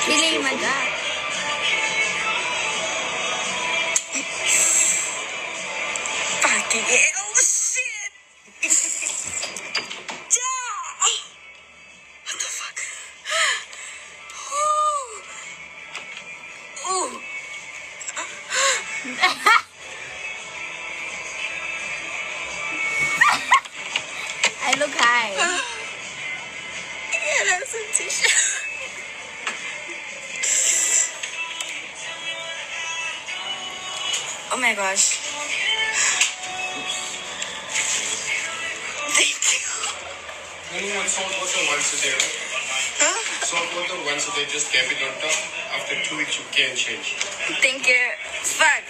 Really, my God. Fucking hell, shit! Yeah! What the fuck? Ooh. Ooh. I look high. Yeah, that's some tissue. Oh my gosh. Thank you. You want salt water once a day, right? Huh? Salt water once a day, just cap it on top. After 2 weeks, you can change. Thank you. Fuck.